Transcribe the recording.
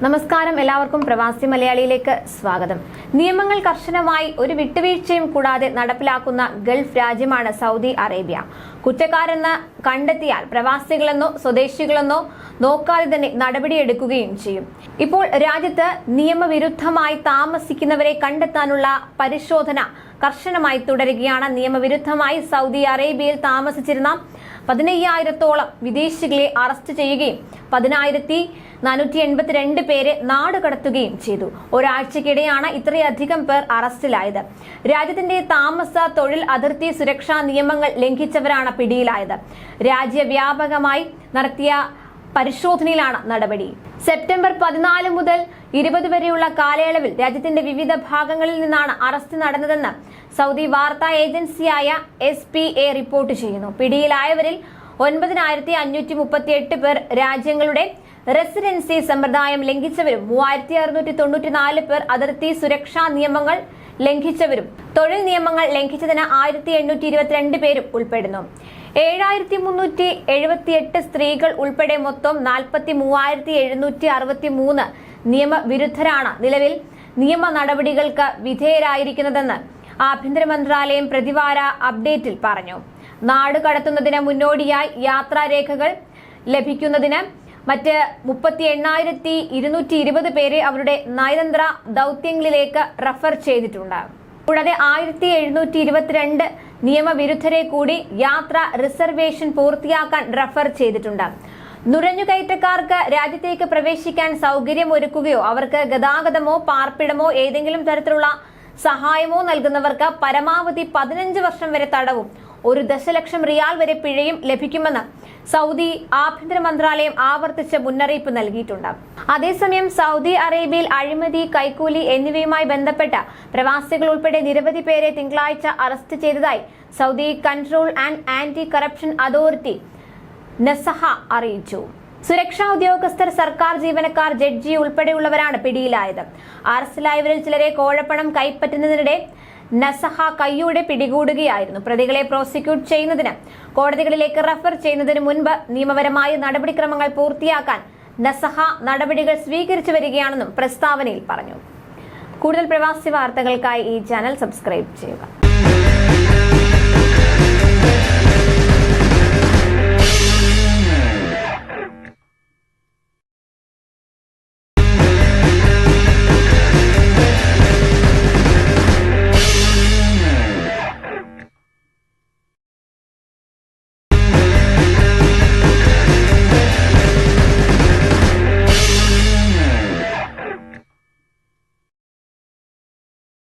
നമസ്കാരം, എല്ലാവർക്കും പ്രവാസി മലയാളിയിലേക്ക് സ്വാഗതം. നിയമങ്ങൾ കർശനമായി ഒരു വിട്ടുവീഴ്ചയും കൂടാതെ നടപ്പിലാക്കുന്ന ഗൾഫ് രാജ്യമാണ് സൗദി അറേബ്യ. കുറ്റക്കാരെന്ന് കണ്ടെത്തിയാൽ പ്രവാസികളെന്നോ സ്വദേശികളെന്നോ നോക്കാതെ തന്നെ നടപടിയെടുക്കുകയും ചെയ്യും. ഇപ്പോൾ രാജ്യത്ത് നിയമവിരുദ്ധമായി താമസിക്കുന്നവരെ കണ്ടെത്താനുള്ള പരിശോധന കർശനമായി തുടരുകയാണ്. നിയമവിരുദ്ധമായി സൗദി അറേബ്യയിൽ താമസിച്ചിരുന്ന 15,000-ഓളം വിദേശികളെ അറസ്റ്റ് ചെയ്യുകയും 10,482 പേരെ നാടുകടത്തുകയും ചെയ്തു. ഒരാഴ്ചക്കിടെയാണ് ഇത്രയധികം പേർ അറസ്റ്റിലായത്. രാജ്യത്തിന്റെ താമസ, തൊഴിൽ, അതിർത്തി സുരക്ഷാ നിയമങ്ങൾ ലംഘിച്ചവരാണ് പിടിയിലായത്. രാജ്യവ്യാപകമായി നടത്തിയ പരിശോധനയിലാണ് നടപടി. സെപ്റ്റംബർ 14 മുതൽ 20 വരെയുള്ള കാലയളവിൽ രാജ്യത്തിന്റെ വിവിധ ഭാഗങ്ങളിൽ നിന്നാണ് അറസ്റ്റ് നടന്നതെന്ന് സൗദി വാർത്താ ഏജൻസിയായ SPA റിപ്പോർട്ട് ചെയ്യുന്നു. പിടിയിലായവരിൽ 9,538 പേർ രാജ്യങ്ങളുടെ റെസിഡൻസി സമ്പ്രദായം ലംഘിച്ചവരും 3,694 പേർ അതിർത്തി സുരക്ഷാ നിയമങ്ങൾ ലംഘിച്ചവരും തൊഴിൽ നിയമങ്ങൾ ലംഘിച്ചതിന് 1,822 പേരും ഉൾപ്പെടുന്നു. 7,378 സ്ത്രീകൾ ഉൾപ്പെടെ മൊത്തം 43,763 നിയമവിരുദ്ധരാണ് നിലവിൽ നിയമ നടപടികൾക്ക് വിധേയരായിരിക്കുന്നതെന്ന് ആഭ്യന്തര മന്ത്രാലയം പ്രതിവാര അപ്ഡേറ്റിൽ പറഞ്ഞു. നാട് കടത്തുന്നതിന് മുന്നോടിയായി യാത്രാരേഖകൾ ലഭിക്കുന്നതിന് മറ്റ് 38,220 പേരെ അവരുടെ നയതന്ത്ര ദൗത്യങ്ങളിലേക്ക് റഫർ ചെയ്തിട്ടുണ്ട്. കൂടാതെ 1,722 നിയമവിരുദ്ധരെ കൂടി യാത്ര റിസർവേഷൻ പൂർത്തിയാക്കാൻ റഫർ ചെയ്തിട്ടുണ്ട്. നുഴഞ്ഞുകയറ്റക്കാർക്ക് രാജ്യത്തേക്ക് പ്രവേശിക്കാൻ സൗകര്യം ഒരുക്കുകയോ അവർക്ക് ഗതാഗതമോ പാർപ്പിടമോ ഏതെങ്കിലും തരത്തിലുള്ള സഹായമോ നൽകുന്നവർക്ക് പരമാവധി 15 വർഷം വരെ തടവും 1 ദശലക്ഷം റിയാൽ വരെ പിഴയും ലഭിക്കുമെന്ന് സൗദി ആഭ്യന്തര മന്ത്രാലയം ആവർത്തിച്ച് മുന്നറിയിപ്പ് നൽകിയിട്ടുണ്ട്. അതേസമയം സൗദി അറേബ്യയിൽ അഴിമതി, കൈക്കൂലി എന്നിവയുമായി ബന്ധപ്പെട്ട പ്രവാസികൾ ഉൾപ്പെടെ നിരവധി പേരെ തിങ്കളാഴ്ച അറസ്റ്റ് ചെയ്തതായി Saudi control and anti corruption authority Nazaha അറിയിച്ചു. സുരക്ഷാ ഉദ്യോഗസ്ഥർ, സർക്കാർ ജീവനക്കാർ, ജഡ്ജി ഉൾപ്പെടെയുള്ളവരാണ് പിടിയിലായത്. അറസ്റ്റിലായവരിൽ ചിലരെ കോഴപ്പണം കൈപ്പറ്റുന്നതിനിടെ നസഹ കയ്യോടെ പിടികൂടുകയായിരുന്നു. പ്രതികളെ പ്രോസിക്യൂട്ട് ചെയ്യുന്നതിന് കോടതികളിലേക്ക് റഫർ ചെയ്യുന്നതിന് മുൻപ് നിയമപരമായ നടപടിക്രമങ്ങൾ പൂർത്തിയാക്കാൻ നസഹ നടപടികൾ സ്വീകരിച്ചു വരികയാണെന്നും പ്രസ്താവനയിൽ പറഞ്ഞു. കൂടുതൽ പ്രവാസി വാർത്തകൾക്കായി ഈ ചാനൽ സബ്സ്ക്രൈബ് ചെയ്യുക.